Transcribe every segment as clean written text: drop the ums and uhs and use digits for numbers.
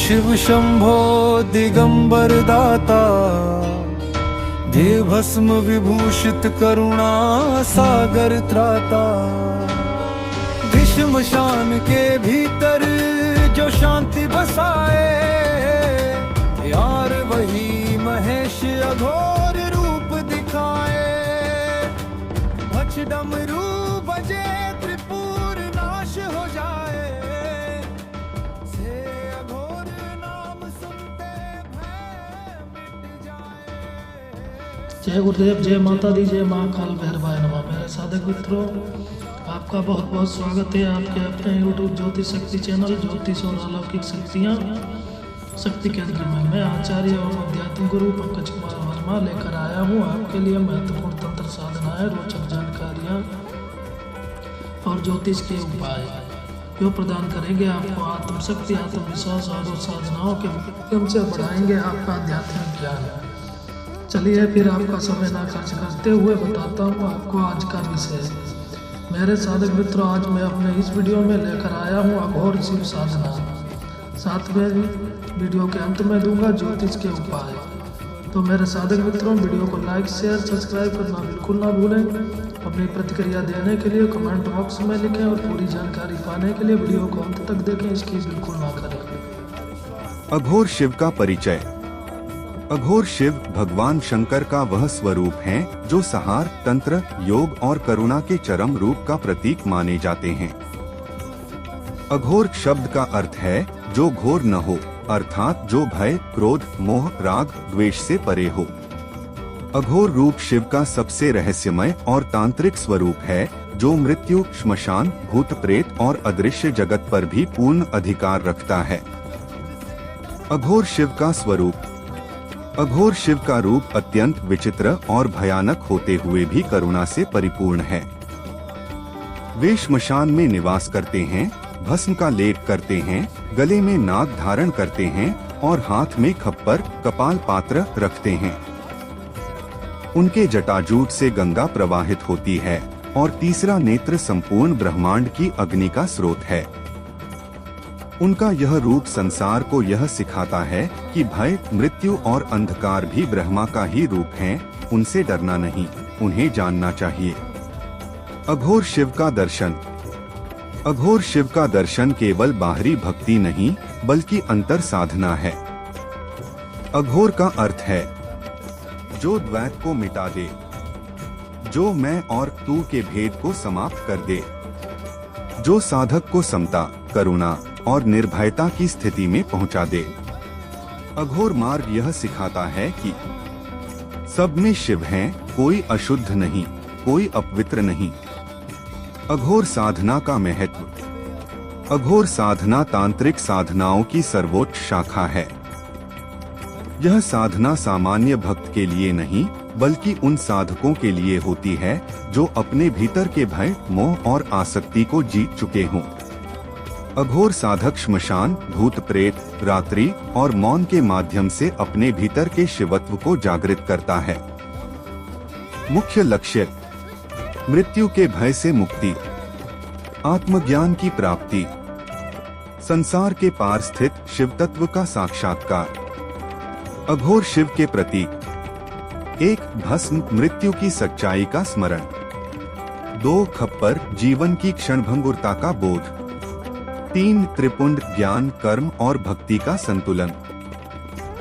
शिव शंभो दिगंबर दाता, देह भस्म विभूषित करुणा सागर त्राता। भीष्म शान के भीतर जो शांति बसाए, यार वही महेश अघोर रूप दिखाए। भच डमरू बजे त्रिपुर नाश हो जाए, से अघोर नाम सुनते भय मिट जाए। जय गुरुदेव, जय माता दी, जय माँ काल भैरवाय नमः। मेरे साधक मित्रों, आपका बहुत बहुत स्वागत है आपके अपने YouTube ज्योतिष शक्ति चैनल ज्योतिष और अलौकिक शक्तियाँ शक्ति केंद्र में। मैं आचार्य और अध्यात्म गुरु पंकज कुमार वर्मा लेकर आया हूँ आपके लिए महत्वपूर्ण तंत्र साधनाएं, रोचक जानकारियाँ और ज्योतिष के उपाय जो प्रदान करेंगे आपको आत्मशक्ति, आत्मविश्वास और उस साधनाओं के माध्यम से बढ़ाएंगे आपका आध्यात्मिक ज्ञान। चलिए फिर आपका समय ना खर्च करते हुए बताता हूँ आपको आज का विषय। मेरे साधक मित्रों, आज मैं अपने इस वीडियो में लेकर आया हूँ अघोर शिव साधना। साथ में वीडियो के अंत में दूंगा ज्योतिष के उपाय। तो मेरे साधक मित्रों, वीडियो को लाइक शेयर सब्सक्राइब करना बिल्कुल ना भूलें। अपनी प्रतिक्रिया देने के लिए कमेंट बॉक्स में लिखें और पूरी जानकारी पाने के लिए वीडियो को अंत तक देखें, इसकी बिल्कुल ना करें। अघोर शिव का परिचय। अघोर शिव भगवान शंकर का वह स्वरूप हैं जो संहार, तंत्र, योग और करुणा के चरम रूप का प्रतीक माने जाते हैं। अघोर शब्द का अर्थ है जो घोर न हो, अर्थात जो भय, क्रोध, मोह, राग, द्वेष से परे हो। अघोर रूप शिव का सबसे रहस्यमय और तांत्रिक स्वरूप है जो मृत्यु, श्मशान, भूत प्रेत और अदृश्य जगत पर भी पूर्ण अधिकार रखता है। अघोर शिव का स्वरूप। अघोर शिव का रूप अत्यंत विचित्र और भयानक होते हुए भी करुणा से परिपूर्ण है। वे श्मशान में निवास करते हैं, भस्म का लेप करते हैं, गले में नाग धारण करते हैं और हाथ में खप्पर, कपाल पात्र रखते हैं। उनके जटाजूट से गंगा प्रवाहित होती है और तीसरा नेत्र संपूर्ण ब्रह्मांड की अग्नि का स्रोत है। उनका यह रूप संसार को यह सिखाता है कि भय, मृत्यु और अंधकार भी ब्रह्मा का ही रूप हैं। उनसे डरना नहीं, उन्हें जानना चाहिए। अघोर शिव का दर्शन। अघोर शिव का दर्शन केवल बाहरी भक्ति नहीं बल्कि अंतर साधना है। अघोर का अर्थ है जो द्वैत को मिटा दे, जो मैं और तू के भेद को समाप्त कर दे, जो साधक को समता, करुणा और निर्भयता की स्थिति में पहुंचा दे। अघोर मार्ग यह सिखाता है कि सब में शिव हैं, कोई अशुद्ध नहीं, कोई अपवित्र नहीं। अघोर साधना का महत्व। अघोर साधना तांत्रिक साधनाओं की सर्वोच्च शाखा है। यह साधना सामान्य भक्त के लिए नहीं बल्कि उन साधकों के लिए होती है जो अपने भीतर के भय, मोह और आसक्ति को जीत चुके हों। अघोर साधक श्मशान, भूत प्रेत, रात्रि और मौन के माध्यम से अपने भीतर के शिवत्व को जागृत करता है। मुख्य लक्ष्य: मृत्यु के भय से मुक्ति, आत्मज्ञान की प्राप्ति, संसार के पार स्थित शिव तत्व का साक्षात्कार। अघोर शिव के प्रतीक: 1. भस्म, मृत्यु की सच्चाई का स्मरण। 2. खप्पर, जीवन की क्षणभंगुरता का बोध। 3. त्रिपुंड, ज्ञान, कर्म और भक्ति का संतुलन।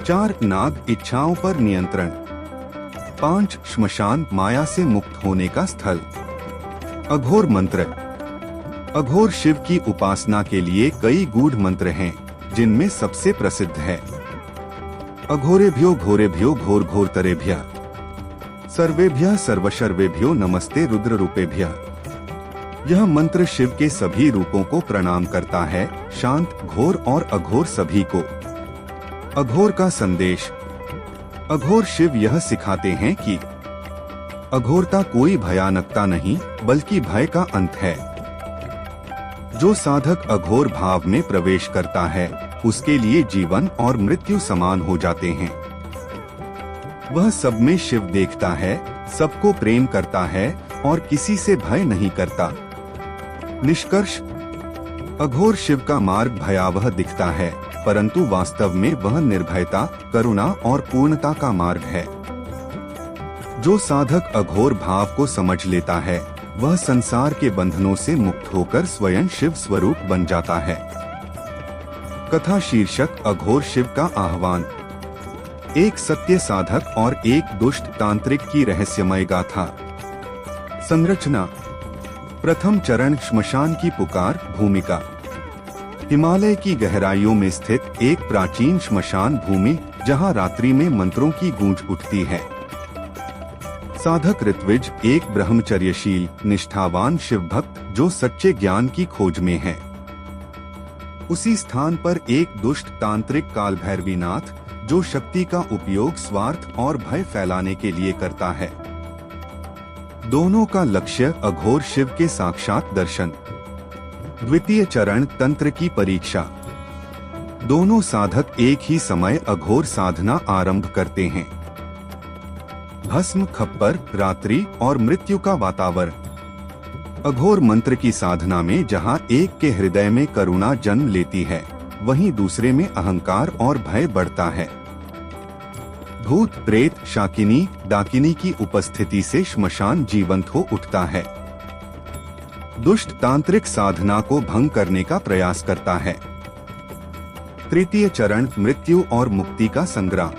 4. नाग, इच्छाओं पर नियंत्रण। 5. श्मशान, माया से मुक्त होने का स्थल। अघोर मंत्र। अघोर शिव की उपासना के लिए कई गूढ़ मंत्र हैं, जिनमें सबसे प्रसिद्ध है अघोरेभ्यो घोरेभ्यो घोर घोरतरेभ्यः, सर्वेभ्यः सर्वशर्वेभ्यो नमस्ते रुद्र रूपेभ्यः। यह मंत्र शिव के सभी रूपों को प्रणाम करता है, शांत, घोर और अघोर सभी को। अघोर का संदेश। अघोर शिव यह सिखाते हैं कि अघोरता कोई भयानकता नहीं बल्कि भय का अंत है। जो साधक अघोर भाव में प्रवेश करता है उसके लिए जीवन और मृत्यु समान हो जाते हैं। वह सब में शिव देखता है, सबको प्रेम करता है और किसी से भय नहीं करता। निष्कर्ष: अघोर शिव का मार्ग भयावह दिखता है, परंतु वास्तव में वह निर्भयता, करुणा और पूर्णता का मार्ग है। जो साधक अघोर भाव को समझ लेता है, वह संसार के बंधनों से मुक्त होकर स्वयं शिव स्वरूप बन जाता है। कथा शीर्षक अघोर शिव का आह्वान। एक सत्य साधक और एक दुष्ट तांत्रिक की रहस्यमय गाथा। संरचना। प्रथम चरण श्मशान की पुकार। भूमिका। हिमालय की गहराइयों में स्थित एक प्राचीन श्मशान भूमि, जहां रात्रि में मंत्रों की गूंज उठती है। साधक ऋत्विज एक ब्रह्मचर्यशील, निष्ठावान शिव भक्त जो सच्चे ज्ञान की खोज में है। उसी स्थान पर एक दुष्ट तांत्रिक कालभैरवीनाथ, जो शक्ति का उपयोग स्वार्थ और भय फैलाने के लिए करता है। दोनों का लक्ष्य अघोर शिव के साक्षात दर्शन। द्वितीय चरण तंत्र की परीक्षा। दोनों साधक एक ही समय अघोर साधना आरंभ करते हैं। भस्म, खप्पर, रात्रि और मृत्यु का वातावरण। अघोर मंत्र की साधना में जहां एक के हृदय में करुणा जन्म लेती है, वहीं दूसरे में अहंकार और भय बढ़ता है। भूत, प्रेत, शाकिनी, डाकिनी की उपस्थिति से श्मशान जीवंत हो उठता है। दुष्ट तांत्रिक साधना को भंग करने का प्रयास करता है। तृतीय चरण मृत्यु और मुक्ति का संग्राम।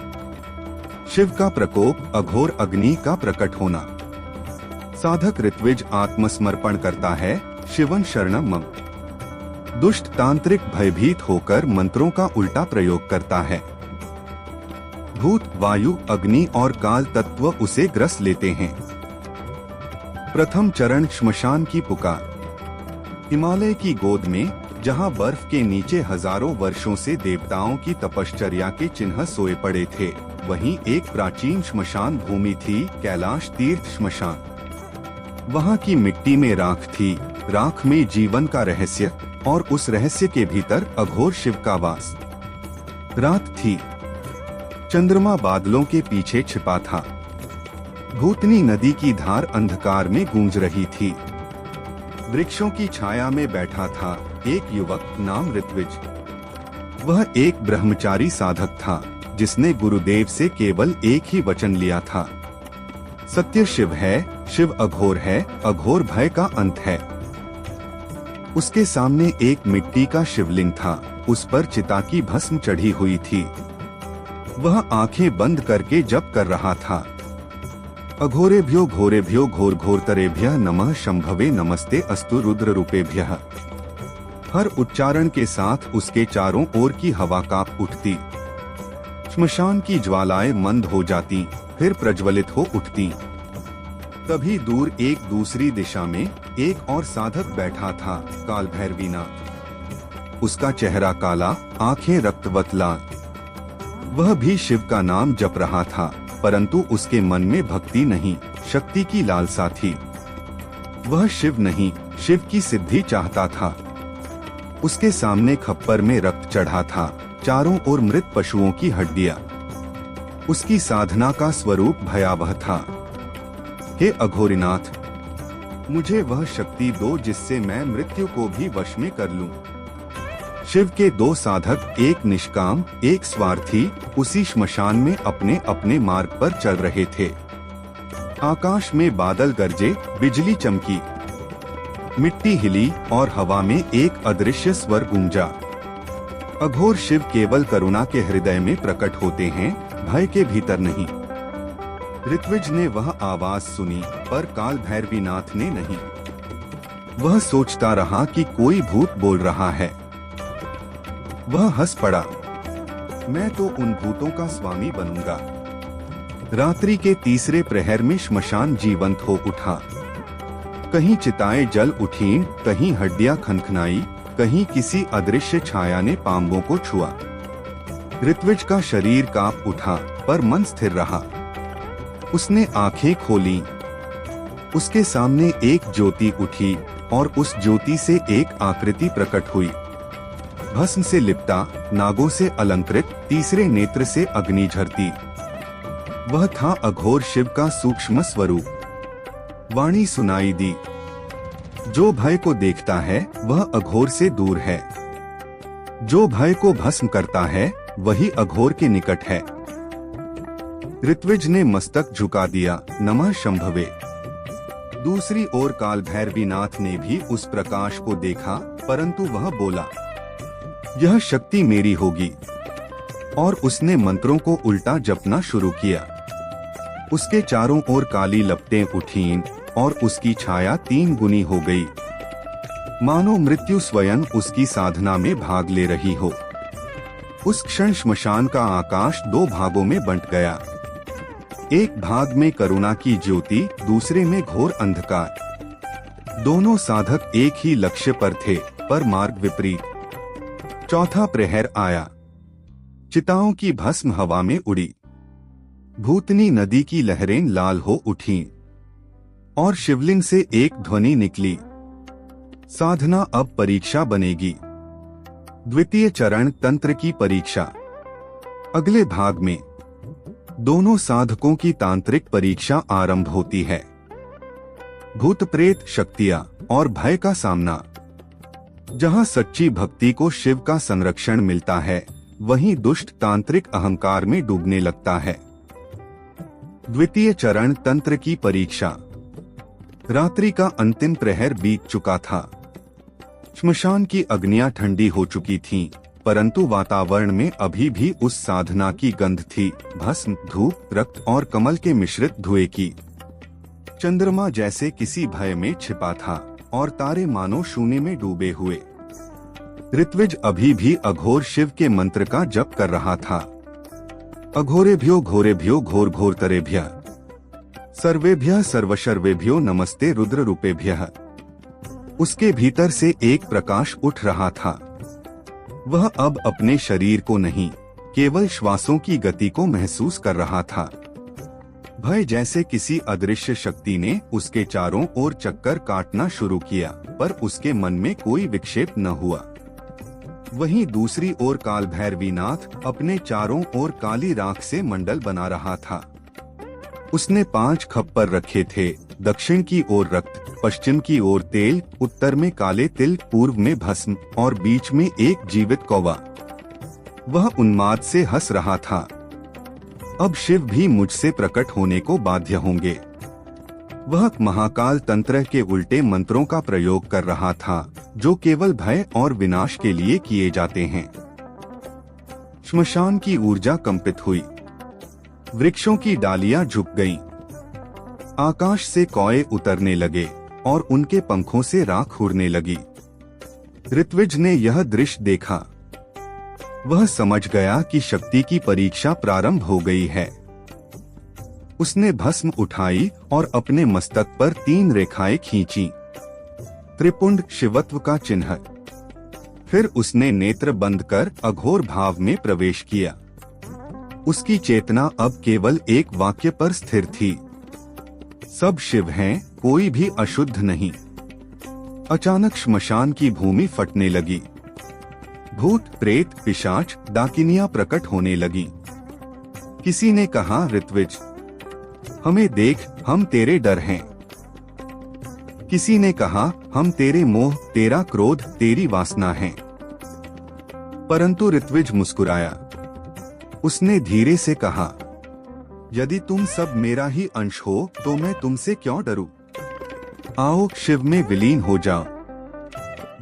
शिव का प्रकोप, अघोर अग्नि का प्रकट होना। साधक ऋत्विज आत्मसमर्पण करता है, शिवं शरणं मम। दुष्ट तांत्रिक भयभीत होकर मंत्रों का उल्टा प्रयोग करता है। भूत, वायु, अग्नि और काल तत्व उसे ग्रस लेते हैं। प्रथम चरण श्मशान की पुकार। हिमालय की गोद में, जहां बर्फ के नीचे हजारों वर्षों से देवताओं की तपश्चर्या के चिन्ह सोए पड़े थे, वहीं एक प्राचीन श्मशान भूमि थी, कैलाश तीर्थ श्मशान। वहां की मिट्टी में राख थी, राख में जीवन का रहस्य, और उस रहस्य के भीतर अघोर शिव का वास। रात थी, चंद्रमा बादलों के पीछे छिपा था। भूतनी नदी की धार अंधकार में गूंज रही थी। वृक्षों की छाया में बैठा था एक युवक नाम ऋत्विज। वह एक ब्रह्मचारी साधक था, जिसने गुरुदेव से केवल एक ही वचन लिया था, सत्य शिव है, शिव अघोर है, अघोर भय का अंत है। उसके सामने एक मिट्टी का शिवलिंग था, उस पर चिता की भस्म चढ़ी हुई थी। वह आंखें बंद करके जप कर रहा था। अघोरेभ्यो घोरेभ्यो घोर घोरतरेभ्यः नमः शंभवे नमस्ते अस्तु रुद्र रूपेभ्यः। हर उच्चारण के साथ उसके चारों ओर की हवा कांप उठती। श्मशान की ज्वालाएं मंद हो जाती, फिर प्रज्वलित हो उठती। तभी दूर एक दूसरी दिशा में एक और साधक बैठा था, कालभैरवीनाथ। उसका चेहरा काला, आंखें रक्तवत लाल। वह भी शिव का नाम जप रहा था, परंतु उसके मन में भक्ति नहीं, शक्ति की लालसा थी। वह शिव नहीं, शिव की सिद्धि चाहता था। उसके सामने खप्पर में रक्त चढ़ा था, चारों ओर मृत पशुओं की हड्डियां। उसकी साधना का स्वरूप भयावह था। हे अघोरीनाथ, मुझे वह शक्ति दो जिससे मैं मृत्यु को भी वश में कर लूं। शिव के दो साधक, एक निष्काम, एक स्वार्थी, उसी श्मशान में अपने अपने मार्ग पर चल रहे थे। आकाश में बादल गरजे, बिजली चमकी, मिट्टी हिली और हवा में एक अदृश्य स्वर गूंजा। अघोर शिव केवल करुणा के हृदय में प्रकट होते हैं, भय के भीतर नहीं। ऋत्विज ने वह आवाज सुनी, पर कालभैरवीनाथ ने नहीं। वह सोचता रहा कि कोई भूत बोल रहा है। वह हंस पड़ा, मैं तो उन भूतों का स्वामी बनूंगा। रात्रि के तीसरे प्रहर में श्मशान जीवंत हो उठा। कहीं चिताएं जल उठीं, कहीं हड्डियां खनखनाई, कहीं किसी अदृश्य छाया ने पांवों को छुआ। ऋत्विज का शरीर कांप उठा, पर मन स्थिर रहा। उसने आंखें खोलीं। उसके सामने एक ज्योति उठी और उस ज्योति से एक आकृति प्रकट हुई। भस्म से लिपटा, नागों से अलंकृत, तीसरे नेत्र से अग्नि झरती। वह था अघोर शिव का सूक्ष्म स्वरूप। वाणी सुनाई दी, जो भय को देखता है वह अघोर से दूर है। जो भय को भस्म करता है वही अघोर के निकट है। ऋत्विज ने मस्तक झुका दिया, नमः शंभवे। दूसरी ओर काल भैरवीनाथ ने भी उस प्रकाश को देखा, परंतु वह बोला, यह शक्ति मेरी होगी, और उसने मंत्रों को उल्टा जपना शुरू किया। उसके चारों ओर काली लपटें उठीं और उसकी छाया 3 गुनी हो गई, मानो मृत्यु स्वयं उसकी साधना में भाग ले रही हो। उस क्षण श्मशान का आकाश 2 भागों में बंट गया। एक भाग में करुणा की ज्योति, दूसरे में घोर अंधकार। दोनों साधक एक ही लक्ष्य पर थे, पर मार्ग विपरीत। चौथा प्रहर आया। चिताओं की भस्म हवा में उड़ी। भूतनी नदी की लहरें लाल हो उठीं और शिवलिंग से एक ध्वनि निकली, साधना अब परीक्षा बनेगी। द्वितीय चरण, तंत्र की परीक्षा। अगले भाग में दोनों साधकों की तांत्रिक परीक्षा आरंभ होती है। भूत प्रेत शक्तियां और भय का सामना। जहां सच्ची भक्ति को शिव का संरक्षण मिलता है, वहीं दुष्ट तांत्रिक अहंकार में डूबने लगता है। द्वितीय चरण, तंत्र की परीक्षा। रात्रि का अंतिम प्रहर बीत चुका था। श्मशान की अग्नियां ठंडी हो चुकी थीं, परंतु वातावरण में अभी भी उस साधना की गंध थी, भस्म, धूप, रक्त और कमल के मिश्रित धुएं की। चंद्रमा जैसे किसी भय में छिपा था और तारे मानो शून्य में डूबे हुए। ऋत्विज अभी भी अघोर शिव के मंत्र का जप कर रहा था। अघोरेभ्यो घोरेभ्यो घोर घोरतरेभ्यः सर्वेभ्यः सर्वशर्वेभ्यो नमस्ते रुद्र रूपेभ्यः। उसके भीतर से एक प्रकाश उठ रहा था। वह अब अपने शरीर को नहीं, केवल श्वासों की गति को महसूस कर रहा था। भय जैसे किसी अदृश्य शक्ति ने उसके चारों ओर चक्कर काटना शुरू किया, पर उसके मन में कोई विक्षेप न हुआ। वहीं दूसरी ओर काल भैरवीनाथ अपने चारों ओर काली राख से मंडल बना रहा था। उसने 5 खप्पर रखे थे। दक्षिण की ओर रक्त, पश्चिम की ओर तेल, उत्तर में काले तिल, पूर्व में भस्म और बीच में एक जीवित कौवा। वह उन्माद से हंस रहा था। अब शिव भी मुझसे प्रकट होने को बाध्य होंगे। वह महाकाल तंत्र के उल्टे मंत्रों का प्रयोग कर रहा था, जो केवल भय और विनाश के लिए किए जाते हैं। श्मशान की ऊर्जा कंपित हुई। वृक्षों की डालियां झुक गईं। आकाश से कौए उतरने लगे और उनके पंखों से राख उड़ने लगी। ऋत्विज ने यह दृश्य देखा। वह समझ गया कि शक्ति की परीक्षा प्रारंभ हो गई है। उसने भस्म उठाई और अपने मस्तक पर 3 रेखाएं खींची। त्रिपुंड, शिवत्व का चिन्ह। फिर उसने नेत्र बंद कर अघोर भाव में प्रवेश किया। उसकी चेतना अब केवल एक वाक्य पर स्थिर थी, सब शिव हैं, कोई भी अशुद्ध नहीं। अचानक श्मशान की भूमि फटने लगी। भूत, प्रेत, पिशाच, डाकिनियां प्रकट होने लगी। किसी ने कहा, ऋत्विज, हमें देख, हम तेरे डर हैं। किसी ने कहा, हम तेरे मोह, तेरा क्रोध, तेरी वासना हैं। परंतु ऋत्विज मुस्कुराया। उसने धीरे से कहा, यदि तुम सब मेरा ही अंश हो तो मैं तुमसे क्यों डरूं? आओ शिव में विलीन हो जाओ।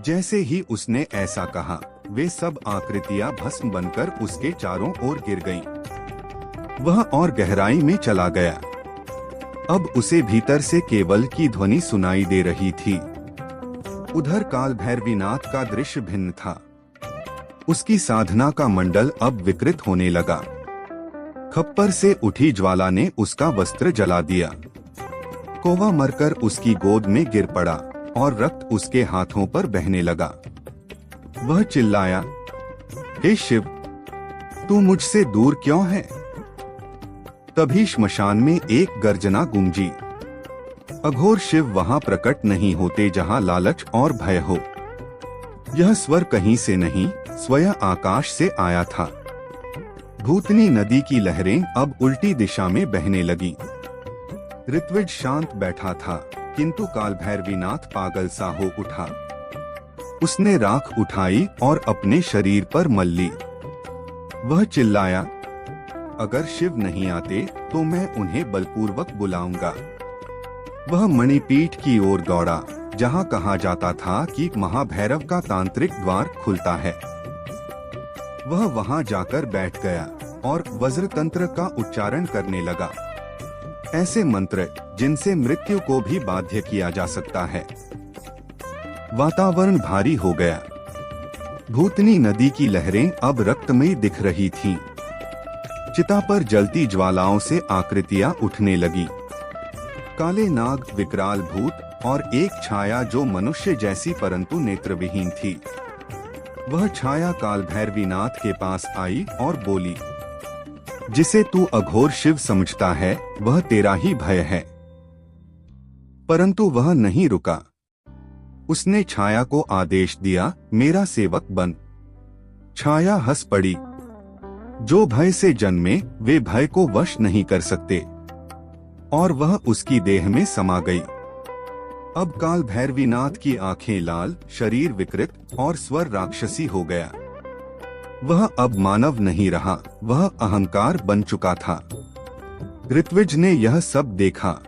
जैसे ही उसने ऐसा कहा, वे सब आकृतियां भस्म बनकर उसके चारों ओर गिर गईं। वह और गहराई में चला गया। अब उसे भीतर से केवल की ध्वनि सुनाई दे रही थी। उधर काल भैरवीनाथ का दृश्य भिन्न था। उसकी साधना का मंडल अब विकृत होने लगा। खप्पर से उठी ज्वाला ने उसका वस्त्र जला दिया। कौवा मरकर उसकी गोद में गिर पड़ा और रक्त उसके हाथों पर बहने लगा। वह चिल्लाया, हे शिव, तू मुझसे दूर क्यों है? तभी श्मशान में एक गर्जना गूंजी। अघोर शिव वहां प्रकट नहीं होते जहां लालच और भय हो। यह स्वर कहीं से नहीं, स्वयं आकाश से आया था। भूतनी नदी की लहरें अब उल्टी दिशा में बहने लगीं। ऋत्विज शांत बैठा था, किंतु काल भैरवीनाथ पागल सा हो उठा। उसने राख उठाई और अपने शरीर पर मल ली। वह चिल्लाया, अगर शिव नहीं आते तो मैं उन्हें बलपूर्वक बुलाऊंगा। वह मणिपीठ की ओर दौड़ा, जहां कहा जाता था कि महाभैरव का तांत्रिक द्वार खुलता है। वह वहां जाकर बैठ गया और वज्र तंत्र का उच्चारण करने लगा, ऐसे मंत्र जिनसे मृत्यु को भी बाध्य किया जा सकता है। वातावरण भारी हो गया। भूतनी नदी की लहरें अब रक्तमयी दिख रही थीं। चिता पर जलती ज्वालाओं से आकृतियां उठने लगी। काले नाग, विकराल भूत और एक छाया जो मनुष्य जैसी परंतु नेत्रविहीन थी। वह छाया काल भैरवीनाथ के पास आई और बोली, जिसे तू अघोर शिव समझता है वह तेरा ही भय है। परंतु वह नहीं रुका। उसने छाया को आदेश दिया, मेरा सेवक बन। छाया हंस पड़ी। जो भय से जन्मे वे भय को वश नहीं कर सकते, और वह उसकी देह में समा गई। अब काल भैरवीनाथ की आंखें लाल, शरीर विकृत और स्वर राक्षसी हो गया। वह अब मानव नहीं रहा, वह अहंकार बन चुका था। ऋत्विज ने यह सब देखा।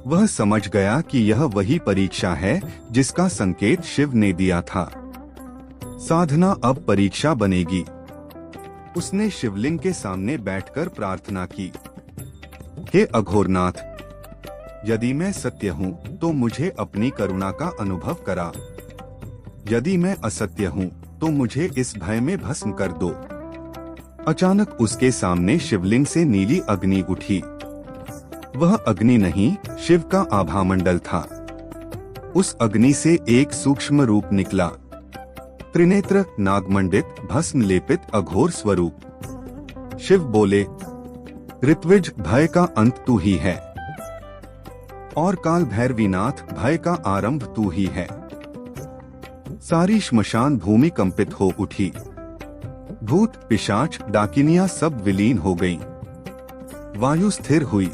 वह समझ गया कि यह वही परीक्षा है जिसका संकेत शिव ने दिया था। साधना अब परीक्षा बनेगी। उसने शिवलिंग के सामने बैठकर प्रार्थना की, हे अघोरनाथ, यदि मैं सत्य हूँ तो मुझे अपनी करुणा का अनुभव करा। यदि मैं असत्य हूँ तो मुझे इस भय में भस्म कर दो। अचानक उसके सामने शिवलिंग से नीली अग्नि उठी। वह अग्नि नहीं, शिव का आभामंडल था। उस अग्नि से एक सूक्ष्म रूप निकला, त्रिनेत्र, नागमंडित, भस्म लेपित अघोर स्वरूप। शिव बोले, ऋत्विज, भय का अंत तू ही है, और काल भैरवीनाथ, भय का आरंभ तू ही है। सारी श्मशान भूमि कंपित हो उठी। भूत, पिशाच, डाकिनियां सब विलीन हो गईं। वायु स्थिर हुई।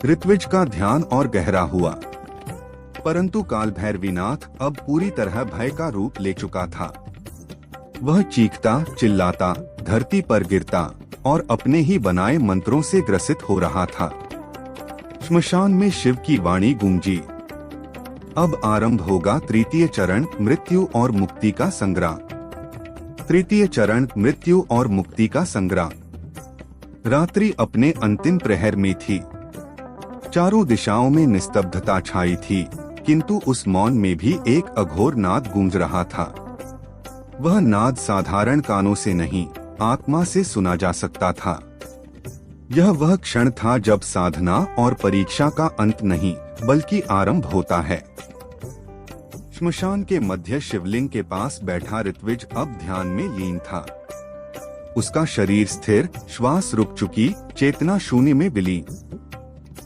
ऋत्विज का ध्यान और गहरा हुआ, परंतु काल भैरवीनाथ अब पूरी तरह भय का रूप ले चुका था। वह चीखता, चिल्लाता, धरती पर गिरता और अपने ही बनाए मंत्रों से ग्रसित हो रहा था। श्मशान में शिव की वाणी गूंजी, अब आरंभ होगा तृतीय चरण, मृत्यु और मुक्ति का संग्राम। तृतीय चरण, मृत्यु और मुक्ति का संग्राम। रात्रि अपने अंतिम प्रहर में थी। चारों दिशाओं में निस्तब्धता छाई थी, किंतु उस मौन में भी एक अघोर नाद गूंज रहा था। वह नाद साधारण कानों से नहीं, आत्मा से सुना जा सकता था। यह वह क्षण था जब साधना और परीक्षा का अंत नहीं बल्कि आरंभ होता है। श्मशान के मध्य शिवलिंग के पास बैठा ऋत्विज अब ध्यान में लीन था। उसका शरीर स्थिर, श्वास रुक चुकी, चेतना शून्य में विलीन।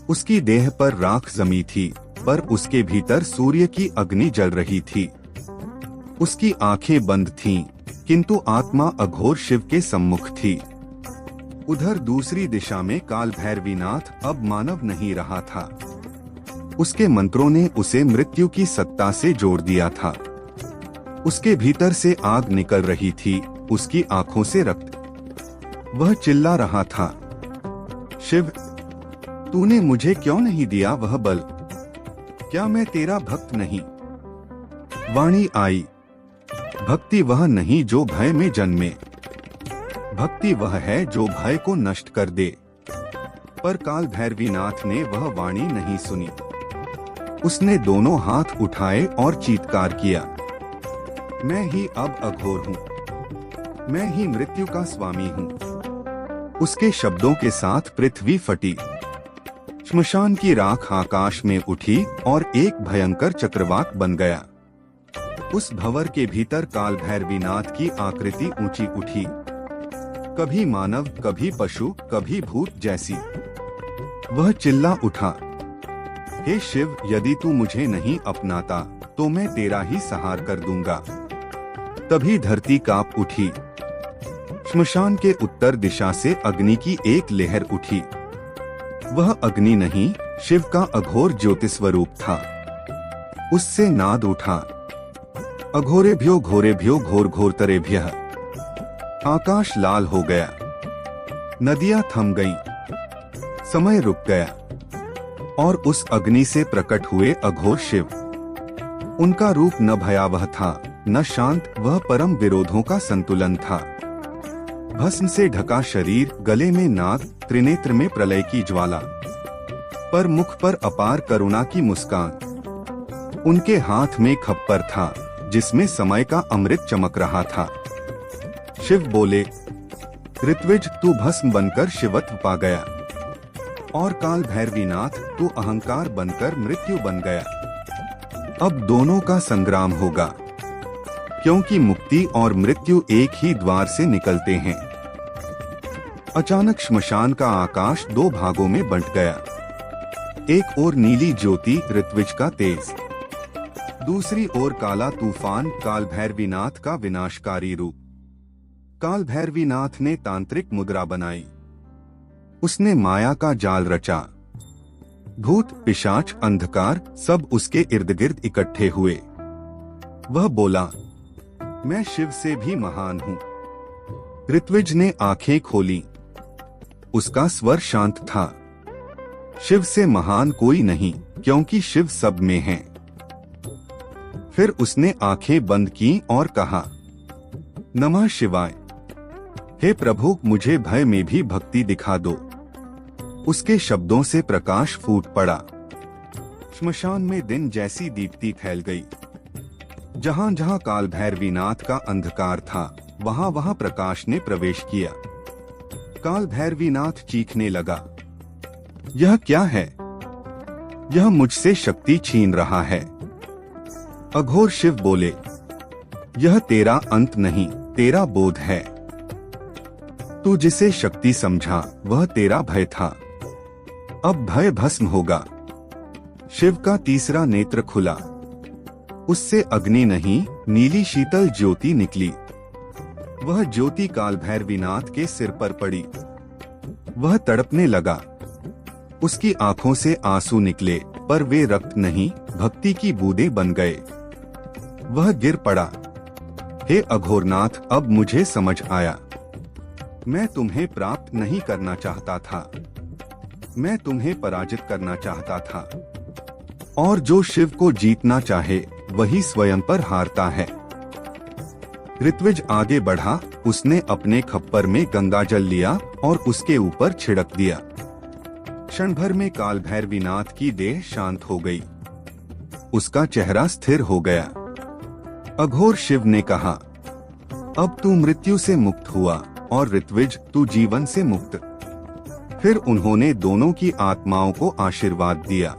उसकी देह पर राख जमी थी, पर उसके भीतर सूर्य की अग्नि जल रही थी। उसकी आंखें बंद थीं, किंतु आत्मा अघोर शिव के सम्मुख थी। उधर दूसरी दिशा में काल भैरवीनाथ अब मानव नहीं रहा था। उसके मंत्रों ने उसे मृत्यु की सत्ता से जोड़ दिया था। उसके भीतर से आग निकल रही थी, उसकी आंखों से रक्त। वह चिल्ला रहा था, शिव, तूने मुझे क्यों नहीं दिया वह बल? क्या मैं तेरा भक्त नहीं? वाणी आई, भक्ति वह नहीं जो भय में जन्मे, भक्ति वह है जो भय को नष्ट कर दे। पर काल भैरवीनाथ ने वह वाणी नहीं सुनी। उसने दोनों हाथ उठाए और चीत्कार किया, मैं ही अब अघोर हूँ, मैं ही मृत्यु का स्वामी हूँ। उसके शब्दों के साथ पृथ्वी फटी। श्मशान की राख आकाश में उठी और एक भयंकर चक्रवात बन गया। उस भंवर के भीतर काल भैरवीनाथ की आकृति ऊंची उठी, कभी मानव, कभी पशु, कभी भूत जैसी। वह चिल्ला उठा, हे शिव, यदि तू मुझे नहीं अपनाता तो मैं तेरा ही सहार कर दूंगा। तभी धरती कांप उठी। श्मशान के उत्तर दिशा से अग्नि की एक लहर उठी। वह अग्नि नहीं, शिव का अघोर ज्योति स्वरूप था। उससे नाद उठा, अघोरेभ्यो घोरेभ्यो घोर घोरतरेभ्यः। आकाश लाल हो गया, नदियां थम गईं, समय रुक गया और उस अग्नि से प्रकट हुए अघोर शिव। उनका रूप न भयावह था न शांत, वह परम विरोधों का संतुलन था। भस्म से ढका शरीर, गले में नाग, त्रिनेत्र में प्रलय की ज्वाला, पर मुख पर अपार करुणा की मुस्कान। उनके हाथ में खप्पर था जिसमें समय का अमृत चमक रहा था। शिव बोले, ऋत्विज तू भस्म बनकर शिवत्व पा गया और काल भैरवीनाथ तू अहंकार बनकर मृत्यु बन गया। अब दोनों का संग्राम होगा, क्योंकि मुक्ति और मृत्यु एक ही द्वार से निकलते हैं। अचानक श्मशान का आकाश दो भागों में बंट गया। एक ओर नीली ज्योति ऋत्विज का तेज, दूसरी ओर काला तूफान काल भैरवीनाथ का विनाशकारी रूप। काल भैरवीनाथ ने तांत्रिक मुद्रा बनाई, उसने माया का जाल रचा। भूत पिशाच अंधकार सब उसके इर्द गिर्द इकट्ठे हुए। वह बोला, मैं शिव से भी महान हूँ। ऋत्विज ने आंखें खोली, उसका स्वर शांत था। शिव से महान कोई नहीं, क्योंकि शिव सब में है। फिर उसने आंखें बंद की और कहा, नमः शिवाय। हे प्रभु, मुझे भय में भी भक्ति दिखा दो। उसके शब्दों से प्रकाश फूट पड़ा। श्मशान में दिन जैसी दीप्ति फैल गई। जहां जहां काल भैरवीनाथ का अंधकार था, वहां वहां प्रकाश ने प्रवेश किया। काल भैरवीनाथ चीखने लगा, यह क्या है? यह मुझसे शक्ति छीन रहा है। अघोर शिव बोले, यह तेरा अंत नहीं, तेरा बोध है। तू जिसे शक्ति समझा वह तेरा भय था, अब भय भस्म होगा। शिव का तीसरा नेत्र खुला, उससे अग्नि नहीं नीली शीतल ज्योति निकली। वह ज्योति काल भैरवीनाथ के सिर पर पड़ी। वह तड़पने लगा, उसकी आंखों से आंसू निकले, पर वे रक्त नहीं भक्ति की बूंदें बन गए। वह गिर पड़ा, हे अघोरनाथ, अब मुझे समझ आया। मैं तुम्हें प्राप्त नहीं करना चाहता था, मैं तुम्हें पराजित करना चाहता था। और जो शिव को जीतना चाहे वही स्वयं पर हारता है। ऋत्विज आगे बढ़ा, उसने अपने खप्पर में गंगा जल लिया और उसके ऊपर छिड़क दिया। क्षण भर में काल भैरवीनाथ की देह शांत हो गई, उसका चेहरा स्थिर हो गया। अघोर शिव ने कहा, अब तू मृत्यु से मुक्त हुआ और ऋत्विज तू जीवन से मुक्त। फिर उन्होंने दोनों की आत्माओं को आशीर्वाद दिया।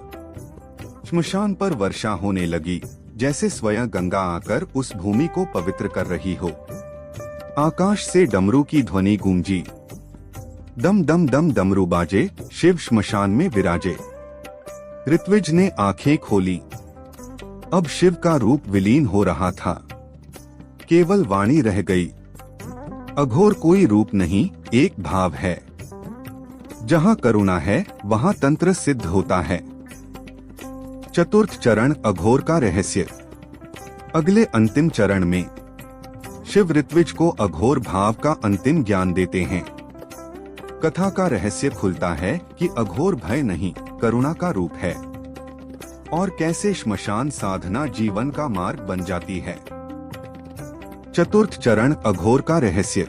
श्मशान पर वर्षा होने लगी, जैसे स्वयं गंगा आकर उस भूमि को पवित्र कर रही हो। आकाश से डमरू की ध्वनि गूंजी, दम दम दम डमरू बाजे, शिव श्मशान में विराजे। ऋत्विज ने आंखें खोली, अब शिव का रूप विलीन हो रहा था, केवल वाणी रह गई। अघोर कोई रूप नहीं, एक भाव है। जहाँ करुणा है वहाँ तंत्र सिद्ध होता है। चतुर्थ चरण अघोर का रहस्य। अगले अंतिम चरण में शिव ऋत्विज को अघोर भाव का अंतिम ज्ञान देते हैं। कथा का रहस्य खुलता है कि अघोर भय नहीं, करुणा का रूप है, और कैसे श्मशान साधना जीवन का मार्ग बन जाती है। चतुर्थ चरण अघोर का रहस्य।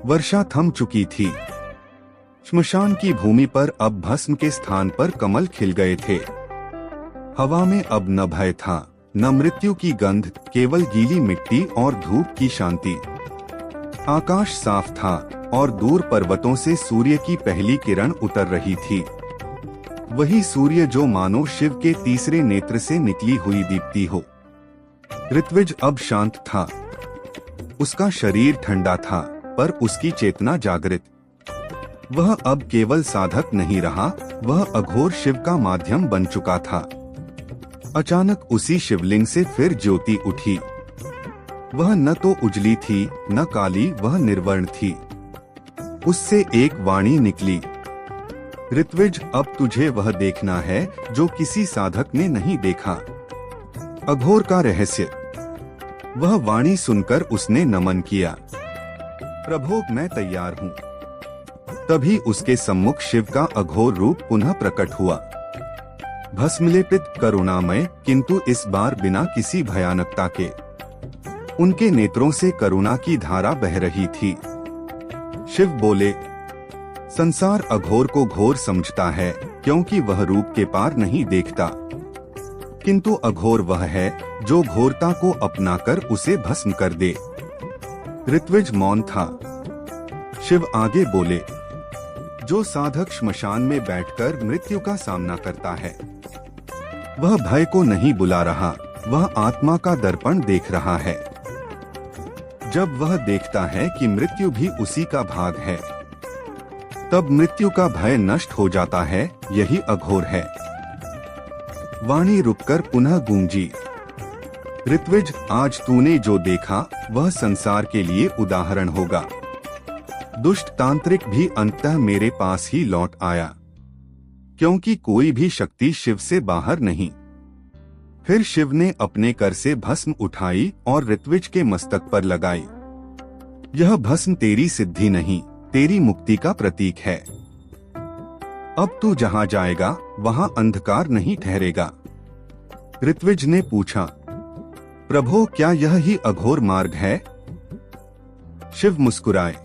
वर्षा थम चुकी थी। श्मशान की भूमि पर अब भस्म के स्थान पर कमल खिल गए थे। हवा में अब न भय था, न मृत्यु की गंध, केवल गीली मिट्टी और धूप की शांति। आकाश साफ था और दूर पर्वतों से सूर्य की पहली किरण उतर रही थी। वही सूर्य जो मानो शिव के तीसरे नेत्र से निकली हुई दीप्ति हो। ऋत्विज अब शांत था, उसका शरीर ठंडा था, पर उसकी चेतना जागृत। वह अब केवल साधक नहीं रहा, वह अघोर शिव का माध्यम बन चुका था। अचानक उसी शिवलिंग से फिर ज्योति उठी। वह न तो उजली थी न काली, वह निर्वर्ण थी। उससे एक वाणी निकली, ऋत्विज अब तुझे वह देखना है जो किसी साधक ने नहीं देखा। अघोर का रहस्य। वह वाणी सुनकर उसने नमन किया। प्रभो, मैं तैयार हूँ। तभी उसके सम्मुख शिव का अघोर रूप पुनः प्रकट हुआ, भस्मलेपित, करुणामय, किंतु इस बार बिना किसी भयानकता के। उनके नेत्रों से करुणा की धारा बह रही थी। शिव बोले, संसार अघोर को घोर समझता है, क्योंकि वह रूप के पार नहीं देखता, किंतु अघोर वह है जो घोरता को अपनाकर उसे भस्म कर दे। ऋत्विज मौन था। शिव आगे बोले, जो साधक श्मशान में बैठकर मृत्यु का सामना करता है, वह भय को नहीं बुला रहा, वह आत्मा का दर्पण देख रहा है। जब वह देखता है कि मृत्यु भी उसी का भाग है, तब मृत्यु का भय नष्ट हो जाता है। यही अघोर है। वाणी रुककर पुनः गूंजी, ऋत्विज, आज तूने जो देखा वह संसार के लिए उदाहरण होगा। दुष्ट तांत्रिक भी अंततः मेरे पास ही लौट आया, क्योंकि कोई भी शक्ति शिव से बाहर नहीं। फिर शिव ने अपने कर से भस्म उठाई और ऋत्विज के मस्तक पर लगाई। यह भस्म तेरी सिद्धि नहीं, तेरी मुक्ति का प्रतीक है। अब तू जहाँ जाएगा वहाँ अंधकार नहीं ठहरेगा। ऋत्विज ने पूछा, प्रभो, क्या यह ही अघोर मार्ग है? शिव मुस्कुराए।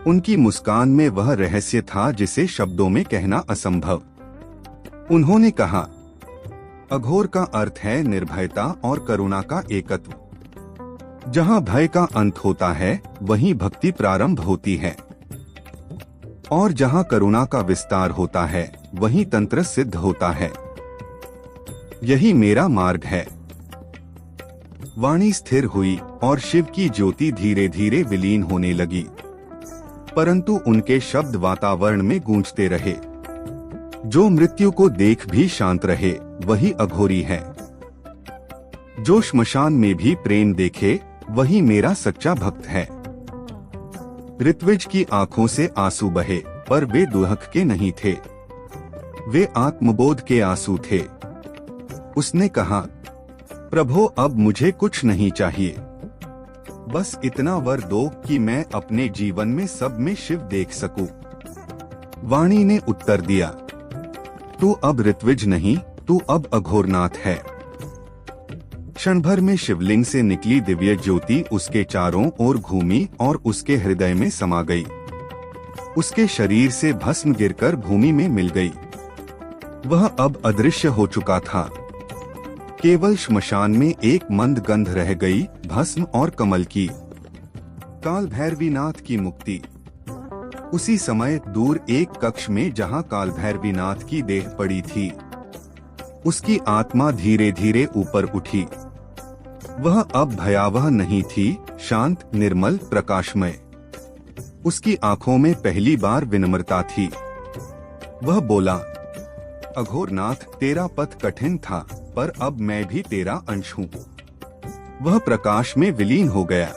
उनकी मुस्कान में वह रहस्य था जिसे शब्दों में कहना असंभव। उन्होंने कहा, अघोर का अर्थ है निर्भयता और करुणा का एकत्व। जहाँ भय का अंत होता है वहीं भक्ति प्रारंभ होती है, और जहाँ करुणा का विस्तार होता है वहीं तंत्र सिद्ध होता है। यही मेरा मार्ग है। वाणी स्थिर हुई और शिव की ज्योति धीरे धीरे विलीन होने लगी, परंतु उनके शब्द वातावरण में गूंजते रहे। जो मृत्यु को देख भी शांत रहे वही अघोरी है। जो श्मशान में भी प्रेम देखे वही मेरा सच्चा भक्त है। ऋत्विज की आंखों से आंसू बहे, पर वे दुहक के नहीं थे, वे आत्मबोध के आंसू थे। उसने कहा, प्रभो, अब मुझे कुछ नहीं चाहिए, बस इतना वर दो कि मैं अपने जीवन में सब में शिव देख सकूं। वाणी ने उत्तर दिया, तू अब ऋत्विज नहीं, तू अब अघोरनाथ है। क्षण भर में शिवलिंग से निकली दिव्य ज्योति उसके चारों ओर घूमी और उसके हृदय में समा गई। उसके शरीर से भस्म गिरकर भूमि में मिल गई। वह अब अदृश्य हो चुका था। केवल श्मशान में एक मंद गंध रह गई, भस्म और कमल की। काल भैरवीनाथ की मुक्ति। उसी समय दूर एक कक्ष में जहां काल भैरवीनाथ की देह पड़ी थी, उसकी आत्मा धीरे धीरे ऊपर उठी। वह अब भयावह नहीं थी, शांत, निर्मल, प्रकाशमय। उसकी आंखों में पहली बार विनम्रता थी। वह बोला, अघोरनाथ, तेरा पथ कठिन था, पर अब मैं भी तेरा अंश हूँ। वह प्रकाश में विलीन हो गया।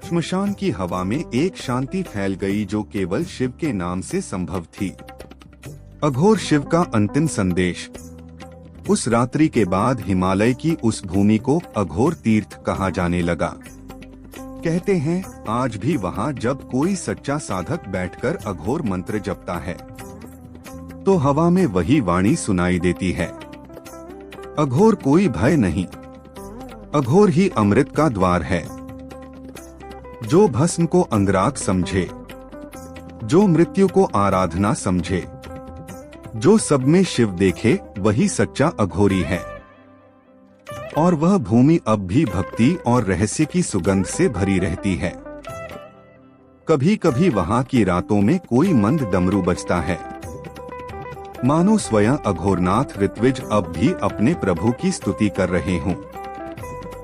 श्मशान की हवा में एक शांति फैल गई जो केवल शिव के नाम से संभव थी। अघोर शिव का अंतिम संदेश। उस रात्रि के बाद हिमालय की उस भूमि को अघोर तीर्थ कहा जाने लगा। कहते हैं आज भी वहाँ जब कोई सच्चा साधक बैठकर अघोर मंत्र जपता है तो हवा में वही वाणी सुनाई देती है। अघोर कोई भय नहीं, अघोर ही अमृत का द्वार है। जो भस्म को अंगराग समझे, जो मृत्यु को आराधना समझे, जो सब में शिव देखे, वही सच्चा अघोरी है। और वह भूमि अब भी भक्ति और रहस्य की सुगंध से भरी रहती है। कभी कभी वहाँ की रातों में कोई मंद डमरू बजता है, मानो स्वयं अघोरनाथ ऋत्विज अब भी अपने प्रभु की स्तुति कर रहे हों।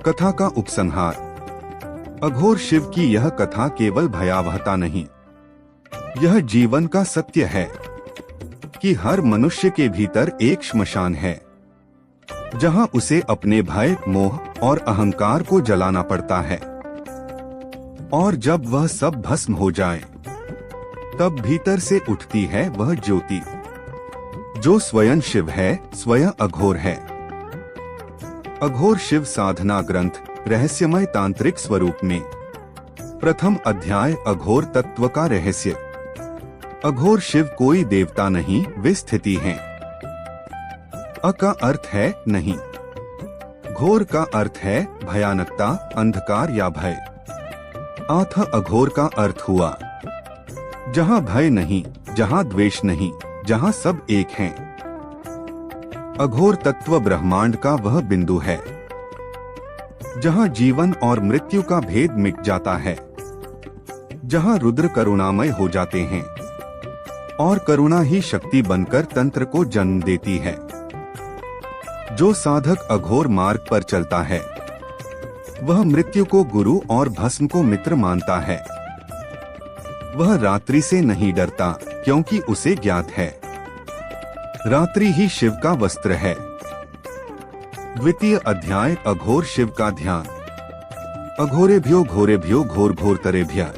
कथा का उपसंहार। अघोर शिव की यह कथा केवल भयावहता नहीं, यह जीवन का सत्य है कि हर मनुष्य के भीतर एक श्मशान है जहां उसे अपने भय, मोह और अहंकार को जलाना पड़ता है। और जब वह सब भस्म हो जाए, तब भीतर से उठती है वह ज्योति जो स्वयं शिव है, स्वयं अघोर है। अघोर शिव साधना ग्रंथ रहस्यमय तांत्रिक स्वरूप में। प्रथम अध्याय अघोर तत्व का रहस्य। अघोर शिव कोई देवता नहीं, वे स्थिति हैं। अ का अर्थ है नहीं। घोर का अर्थ है भयानकता, अंधकार या भय। आथ अघोर का अर्थ हुआ जहाँ भय नहीं, जहाँ द्वेष नहीं, जहाँ सब एक हैं। अघोर तत्व ब्रह्मांड का वह बिंदु है जहाँ जीवन और मृत्यु का भेद मिट जाता है, जहाँ रुद्र करुणामय हो जाते हैं और करुणा ही शक्ति बनकर तंत्र को जन्म देती है। जो साधक अघोर मार्ग पर चलता है वह मृत्यु को गुरु और भस्म को मित्र मानता है। वह रात्रि से नहीं डरता क्योंकि उसे ज्ञात है रात्रि ही शिव का वस्त्र है। द्वितीय अध्याय अघोर शिव का ध्यान। अघोरेभ्यो घोरेभ्यो घोर घोरतरेभ्यः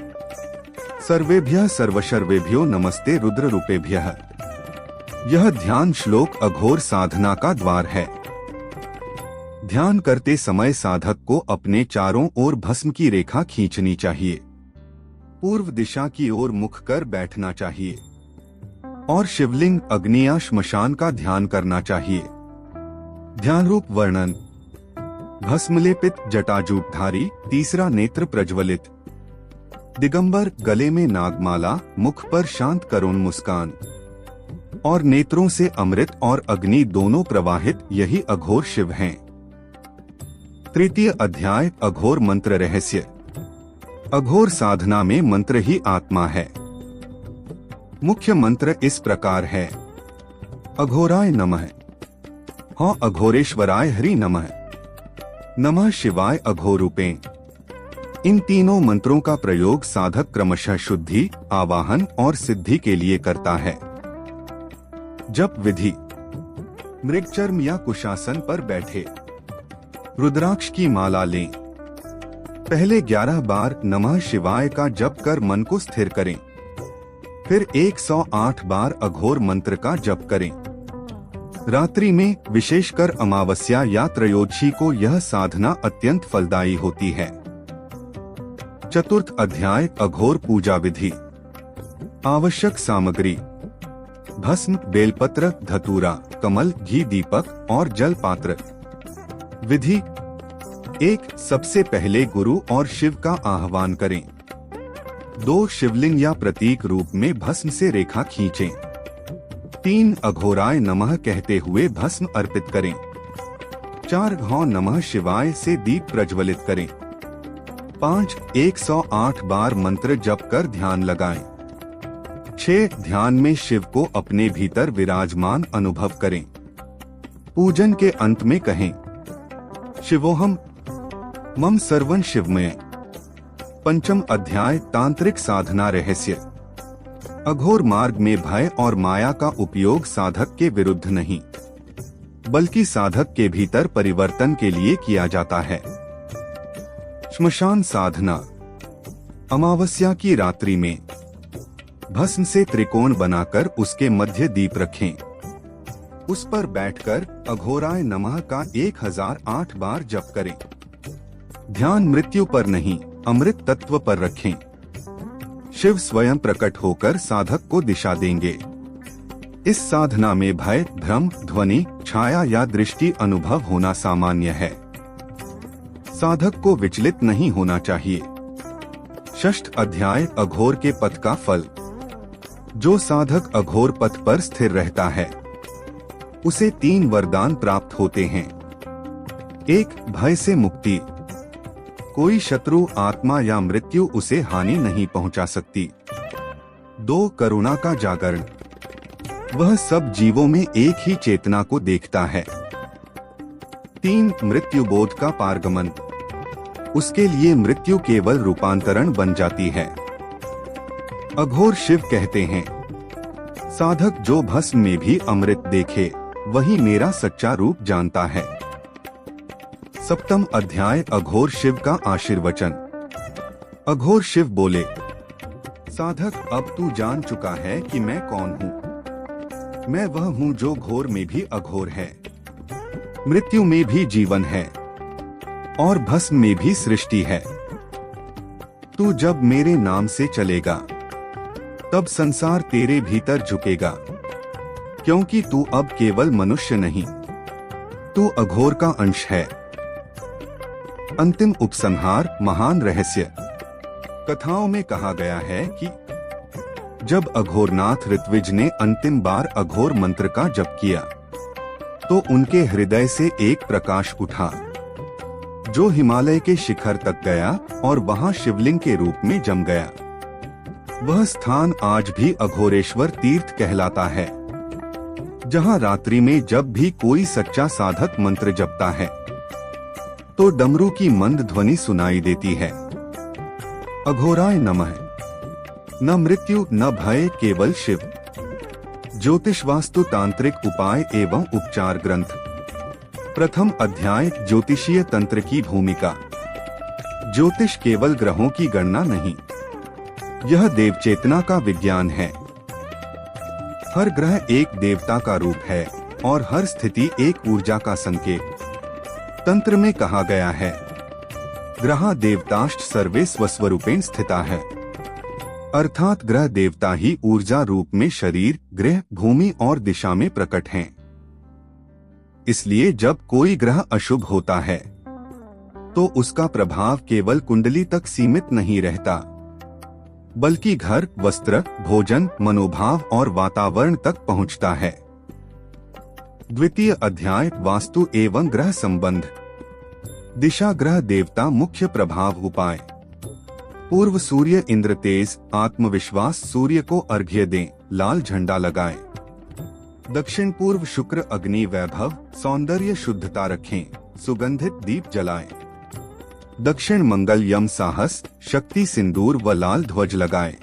सर्वेभ्यः सर्वशर्वेभ्यो नमस्ते रुद्र रूपेभ्यः। यह ध्यान श्लोक अघोर साधना का द्वार है। ध्यान करते समय साधक को अपने चारों ओर भस्म की रेखा खींचनी चाहिए। पूर्व दिशा की ओर मुख कर बैठना चाहिए और शिवलिंग, अग्नि या श्मशान का ध्यान करना चाहिए। ध्यान रूप वर्णन। भस्मलेपित जटाजूटधारी, तीसरा नेत्र प्रज्वलित, दिगंबर, गले में नागमाला, मुख पर शांत करुण मुस्कान और नेत्रों से अमृत और अग्नि दोनों प्रवाहित, यही अघोर शिव हैं। तृतीय अध्याय अघोर मंत्र रहस्य। अघोर साधना में मंत्र ही आत्मा है। मुख्य मंत्र इस प्रकार है। अघोराय नमः, हाँ अघोरेश्वराय हरि नमः, नमः शिवाय अघोरूपे। इन तीनों मंत्रों का प्रयोग साधक क्रमशः शुद्धि, आवाहन और सिद्धि के लिए करता है। जप विधि। मृगचर्म या कुशासन पर बैठे रुद्राक्ष की माला लें। पहले 11 बार नमः शिवाय का जप कर मन को स्थिर करें। फिर 108 बार अघोर मंत्र का जप करें। रात्रि में, विशेषकर अमावस्या या त्रयोदशी को यह साधना अत्यंत फलदायी होती है। चतुर्थ अध्याय अघोर पूजा विधि। आवश्यक सामग्री। भस्म, बेलपत्र, धतूरा, कमल, घी, दीपक और जल पात्र। विधि। 1. सबसे पहले गुरु और शिव का आह्वान करें। 2. शिवलिंग या प्रतीक रूप में भस्म से रेखा खींचें। 3. अघोराय नमः कहते हुए भस्म अर्पित करें। 4. घौ नमः शिवाय से दीप प्रज्वलित करें। 5. 108 बार मंत्र जप कर ध्यान लगाएं। 6. ध्यान में शिव को अपने भीतर विराजमान अनुभव करें। पूजन के अंत में कहें, शिवोहम मम सर्वं शिवमय। पंचम अध्याय तांत्रिक साधना रहस्य। अघोर मार्ग में भय और माया का उपयोग साधक के विरुद्ध नहीं, बल्कि साधक के भीतर परिवर्तन के लिए किया जाता है। श्मशान साधना। अमावस्या की रात्रि में भस्म से त्रिकोण बनाकर उसके मध्य दीप रखें। उस पर बैठकर अघोराय नमः का 1008 बार जप करें। ध्यान मृत्यु पर नहीं, अमृत तत्व पर रखें। शिव स्वयं प्रकट होकर साधक को दिशा देंगे। इस साधना में भय, भ्रम, ध्वनि, छाया या दृष्टि अनुभव होना सामान्य है। साधक को विचलित नहीं होना चाहिए। षष्ठ अध्याय अघोर के पथ का फल। जो साधक अघोर पथ पर स्थिर रहता है उसे 3 वरदान प्राप्त होते हैं। 1. भय से मुक्ति। कोई शत्रु, आत्मा या मृत्यु उसे हानि नहीं पहुंचा सकती। 2. करुणा का जागरण। वह सब जीवों में एक ही चेतना को देखता है। 3. मृत्यु बोध का पारगमन। उसके लिए मृत्यु केवल रूपांतरण बन जाती है। अघोर शिव कहते हैं, साधक जो भस्म में भी अमृत देखे वही मेरा सच्चा रूप जानता है। सप्तम अध्याय अघोर शिव का आशीर्वचन। अघोर शिव बोले, साधक अब तू जान चुका है कि मैं कौन हूँ। मैं वह हूँ जो घोर में भी अघोर है, मृत्यु में भी जीवन है। और भस्म में भी सृष्टि है। तू जब मेरे नाम से चलेगा तब संसार तेरे भीतर झुकेगा, क्योंकि तू अब केवल मनुष्य नहीं, तू अघोर का अंश है। अंतिम उपसंहार महान रहस्य। कथाओं में कहा गया है कि जब अघोरनाथ ऋत्विज ने अंतिम बार अघोर मंत्र का जप किया तो उनके हृदय से एक प्रकाश उठा जो हिमालय के शिखर तक गया और वहां शिवलिंग के रूप में जम गया। वह स्थान आज भी अघोरेश्वर तीर्थ कहलाता है, जहां रात्रि में जब भी कोई सच्चा साधक मंत्र जपता है तो डमरू की मंद ध्वनि सुनाई देती है। अघोराय नमः। न मृत्यु न भय केवल शिव। ज्योतिष वास्तु तांत्रिक उपाय एवं उपचार ग्रंथ। प्रथम अध्याय ज्योतिषीय तंत्र की भूमिका। ज्योतिष केवल ग्रहों की गणना नहीं, यह देव चेतना का विज्ञान है। हर ग्रह एक देवता का रूप है और हर स्थिति एक ऊर्जा का संकेत। तंत्र में कहा गया है, ग्रहा देवताश्च सर्वे स्वस्वरूपेण स्थिता है, अर्थात ग्रह देवता ही ऊर्जा रूप में शरीर, गृह, भूमि और दिशा में प्रकट हैं। इसलिए जब कोई ग्रह अशुभ होता है तो उसका प्रभाव केवल कुंडली तक सीमित नहीं रहता, बल्कि घर, वस्त्र, भोजन, मनोभाव और वातावरण तक पहुंचता है। द्वितीय अध्याय वास्तु एवं ग्रह संबंध। दिशा ग्रह देवता मुख्य प्रभाव उपाय। पूर्व सूर्य इंद्र तेज, आत्मविश्वास सूर्य को अर्घ्य दें, लाल झंडा लगाएं। दक्षिण पूर्व शुक्र अग्नि वैभव, सौंदर्य शुद्धता रखें, सुगंधित दीप जलाएं। दक्षिण मंगल यम साहस, शक्ति सिंदूर व लाल ध्वज लगाएं।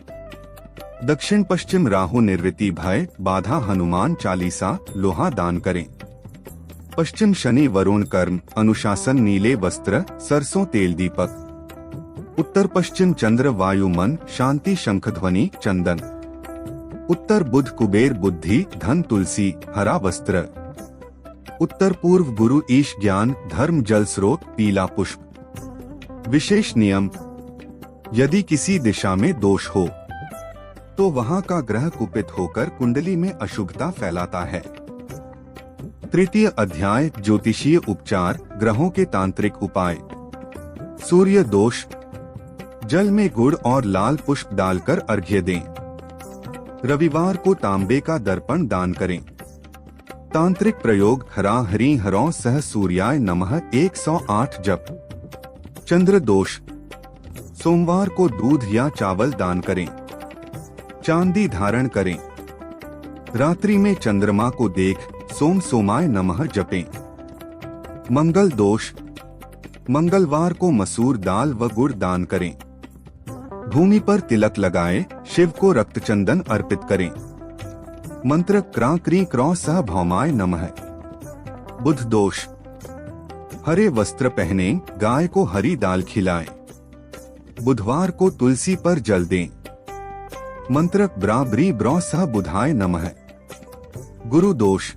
दक्षिण पश्चिम राहु निर्वृत्ति भय, बाधा हनुमान चालीसा, लोहा दान करें। पश्चिम शनि वरुण कर्म, अनुशासन नीले वस्त्र, सरसों तेल दीपक। उत्तर पश्चिम चंद्र वायु मन, शांति शंख ध्वनि, चंदन। उत्तर बुध कुबेर बुद्धि, धन तुलसी, हरा वस्त्र। उत्तर पूर्व गुरु ईश ज्ञान, धर्म जल स्रोत, पीला पुष्प। विशेष नियम, यदि किसी दिशा में दोष हो तो वहां का ग्रह कुपित होकर कुंडली में अशुभता फैलाता है। तृतीय अध्याय ज्योतिषीय उपचार, ग्रहों के तांत्रिक उपाय। सूर्य दोष। जल में गुड़ और लाल पुष्प डालकर अर्घ्य दें। रविवार को तांबे का दर्पण दान करें। तांत्रिक प्रयोग हरा हरि हरौ सह सूर्याय नमः 108 जप। चंद्र दोष। सोमवार को दूध या चावल दान करें। चांदी धारण करें। रात्रि में चंद्रमा को देख सोम सोमाय नमः जपें। मंगल दोष। मंगलवार को मसूर दाल व गुड़ दान करें। भूमि पर तिलक लगाएं, शिव को रक्त चंदन अर्पित करें। मंत्र क्रां क्री क्रौ सह भौमाय नमः। बुध दोष। हरे वस्त्र पहने, गाय को हरी दाल खिलाएं। बुधवार को तुलसी पर जल दें। मंत्र ब्राब्री ब्रौ सह बुधाय नमः। गुरु दोष।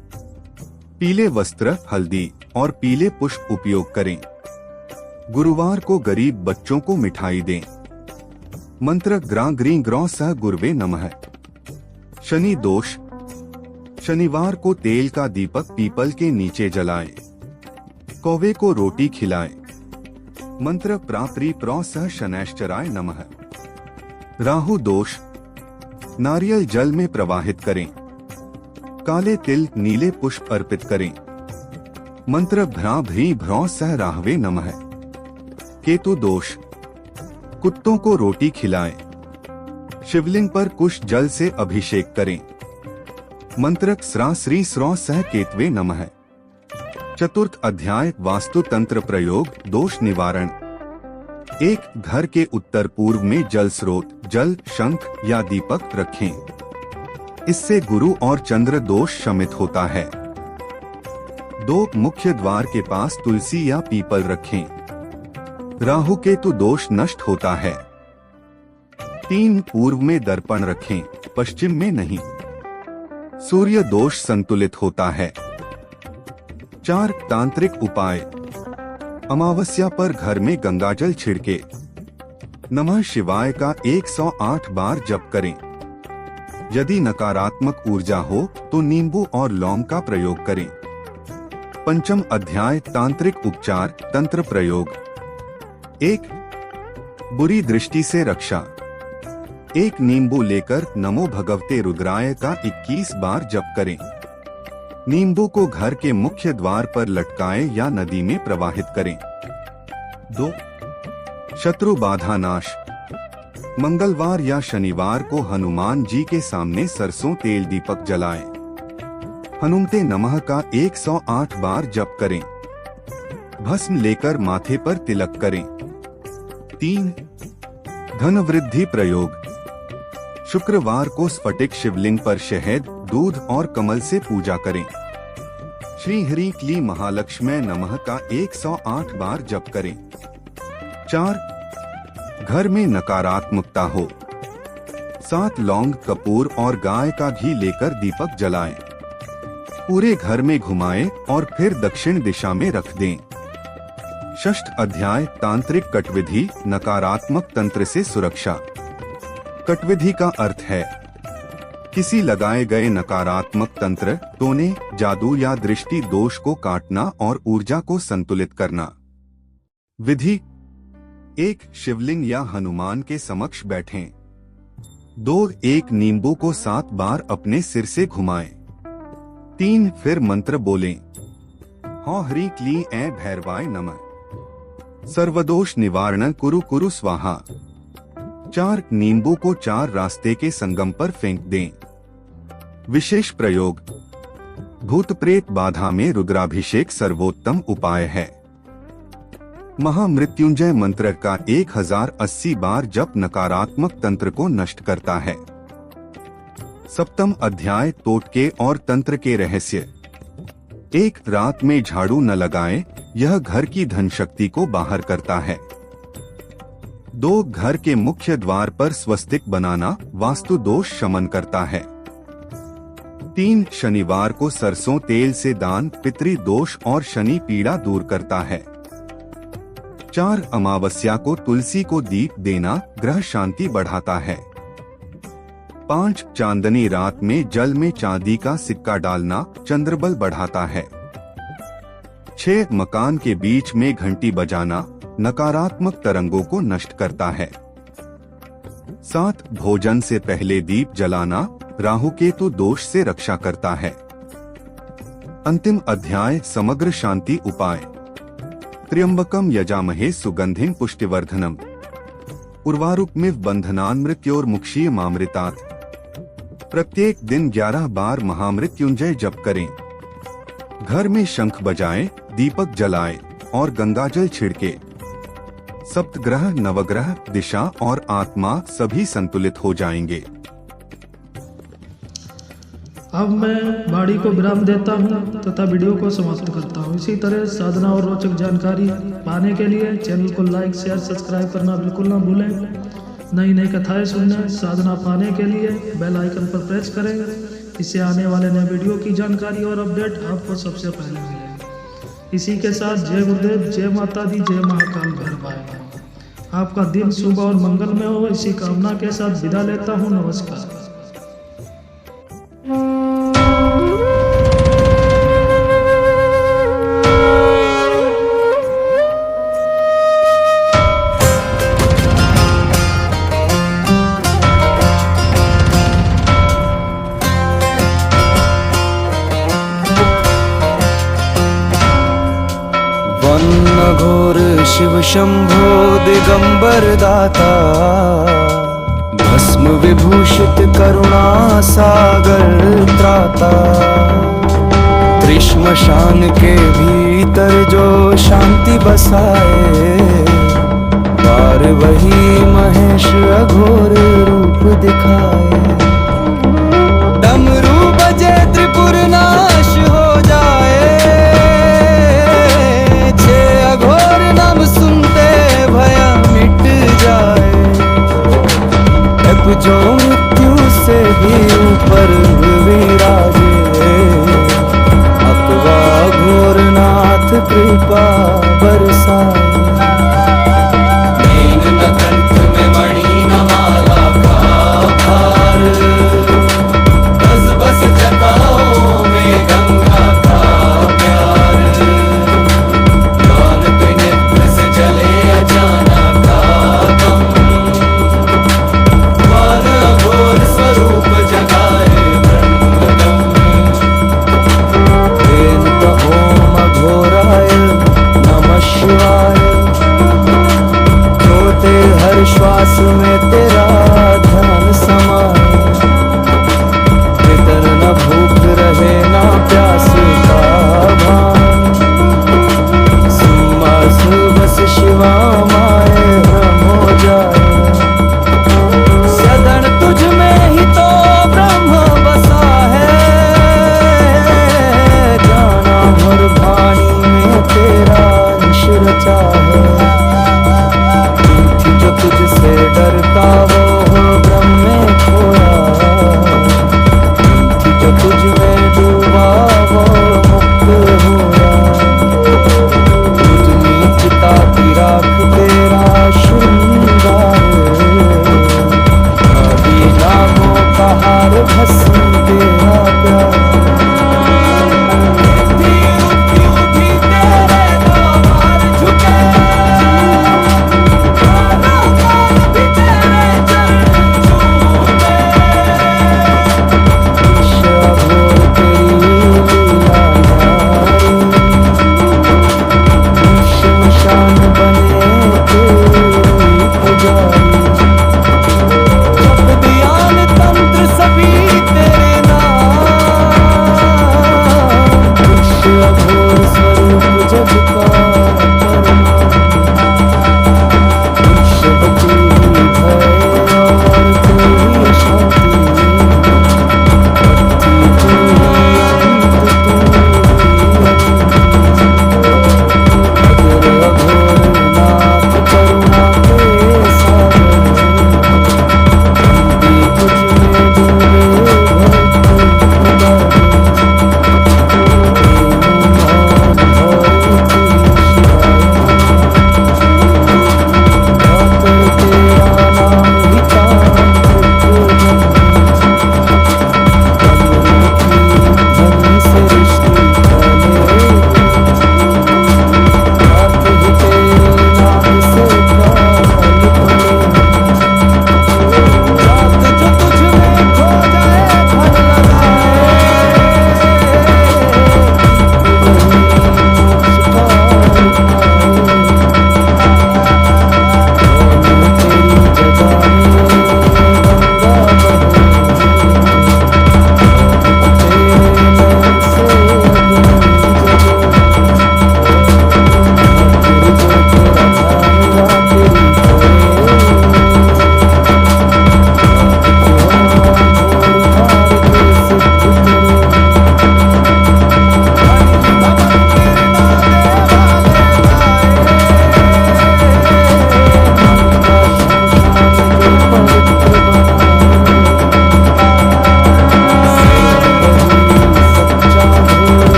पीले वस्त्र, हल्दी और पीले पुष्प उपयोग करें। गुरुवार को गरीब बच्चों को मिठाई दें। मंत्र ग्रां ग्री ग्रौ सह गुरवे नमः। शनि दोष। शनिवार को तेल का दीपक पीपल के नीचे जलाएं। कौवे को रोटी खिलाएं। मंत्र प्राप्री प्रौ सह शनैश्चराय नमः। राहु दोष। नारियल जल में प्रवाहित करें। काले तिल, नीले पुष्प अर्पित करें। मंत्र भ्रा भ्री भ्रौ सह राहवे नमः। केतु दोष। कुत्तों को रोटी खिलाएं। शिवलिंग पर कुश जल से अभिषेक करें। मंत्र स्रा श्री स्रौ सह केतवे नमः। चतुर्थ अध्याय वास्तु तंत्र प्रयोग, दोष निवारण। एक घर के उत्तर पूर्व में जल स्रोत, जल, शंख या दीपक रखें। इससे गुरु और चंद्र दोष शमित होता है। 2 मुख्य द्वार के पास तुलसी या पीपल रखें। राहु केतु दोष नष्ट होता है। 3 पूर्व में दर्पण रखें, पश्चिम में नहीं। सूर्य दोष संतुलित होता है। 4 तांत्रिक उपाय। अमावस्या पर घर में गंगाजल छिड़के। नमः शिवाय का 108 बार जप करें। यदि नकारात्मक ऊर्जा हो तो नींबू और लौंग का प्रयोग करें। पंचम अध्याय तांत्रिक उपचार तंत्र प्रयोग। 1. बुरी दृष्टि से रक्षा। 1 नींबू लेकर नमो भगवते रुद्राय का 21 बार जप करें। नींबू को घर के मुख्य द्वार पर लटकाएं या नदी में प्रवाहित करें। 2. शत्रु बाधा नाश। मंगलवार या शनिवार को हनुमान जी के सामने सरसों तेल दीपक जलाएं। हनुमते नमः का 108 बार जप करें। भस्म लेकर माथे पर तिलक करें। 3. धन वृद्धि प्रयोग। शुक्रवार को स्फटिक शिवलिंग पर शहद, दूध और कमल से पूजा करें। श्री हरि क्ली महालक्ष्मी नमः का 108 बार जप करें। 4. घर में नकारात्मकता हो। 7 लौंग, कपूर और गाय का घी लेकर दीपक जलाएं। पूरे घर में घुमाएं और फिर दक्षिण दिशा में रख दें। षष्ठ अध्याय तांत्रिक कटविधि नकारात्मक तंत्र से सुरक्षा। कटविधि का अर्थ है किसी लगाए गए नकारात्मक तंत्र, टोने, जादू या दृष्टि दोष को काटना और ऊर्जा को संतुलित करना। विधि। 1 शिवलिंग या हनुमान के समक्ष बैठें। 2 एक नींबू को 7 बार अपने सिर से घुमाएं। 3 फिर मंत्र बोलें। हौ हरि क्ली ऐ भैरवाय नमः। सर्वदोष निवारण कुरु कुरु स्वाहा। 4 नींबू को 4 रास्ते के संगम पर फेंक दें। विशेष प्रयोग। भूत प्रेत बाधा में रुद्राभिषेक सर्वोत्तम उपाय है। महामृत्युंजय मंत्र का 1080 बार जप नकारात्मक तंत्र को नष्ट करता है। सप्तम अध्याय तोटके और तंत्र के रहस्य। 1 रात में झाड़ू न लगाएं, यह घर की धन शक्ति को बाहर करता है। 2 घर के मुख्य द्वार पर स्वस्तिक बनाना वास्तु दोष शमन करता है। 3 शनिवार को सरसों तेल से दान पितृ दोष और शनि पीड़ा दूर करता है। 4 अमावस्या को तुलसी को दीप देना ग्रह शांति बढ़ाता है। 5 चांदनी रात में जल में चांदी का सिक्का डालना चंद्रबल बढ़ाता है। 6 मकान के बीच में घंटी बजाना नकारात्मक तरंगों को नष्ट करता है। 7 भोजन से पहले दीप जलाना राहु केतु दोष से रक्षा करता है। अंतिम अध्याय समग्र शांति उपाय। त्र्यंबकम यजामहे सुगंधिं पुष्टिवर्धनम उर्वारुकमिव बंधनान् मृत्योर्मुक्षीयमामृतात्। प्रत्येक दिन 11 बार महामृत्युंजय जप करें। घर में शंख बजाएं, दीपक जलाएं और गंगाजल छिड़के। सप्तग्रह, नवग्रह, दिशा और आत्मा सभी संतुलित हो जाएंगे। अब मैं वाणी को विराम देता हूं तथा वीडियो को समाप्त करता हूं। इसी तरह साधना और रोचक जानकारी पाने के लिए चैनल को लाइक, शेयर, सब्सक्राइब करना बिल्कुल ना भूलें। नई नई कथाएं सुनने, साधना पाने के लिए बेल आइकन पर प्रेस करें। इससे आने वाले नए वीडियो की जानकारी और अपडेट आपको सबसे पहले मिलेगी। इसी के साथ जय गुरुदेव, जय माता दी, जय महाकाल भैरवाय। आपका दिन शुभ और मंगलमय हो, इसी कामना के साथ विदा लेता हूँ। नमस्कार। घोर शिव शंभो दिगंबर दाता, भस्म विभूषित करुणा सागर त्राता। त्रिश्मशान के भीतर जो शांति बसाए, पार वही महेश अघोर रूप दिखाए। डमरू बजे त्रिपुर नाश हो जाए, अघोर नाम सुनते भया मिट जाए। अब जो मृत्यु से भी ऊपर विराजे, अकवा घोरनाथ कृपा बरसा। सुन तेरा प्यार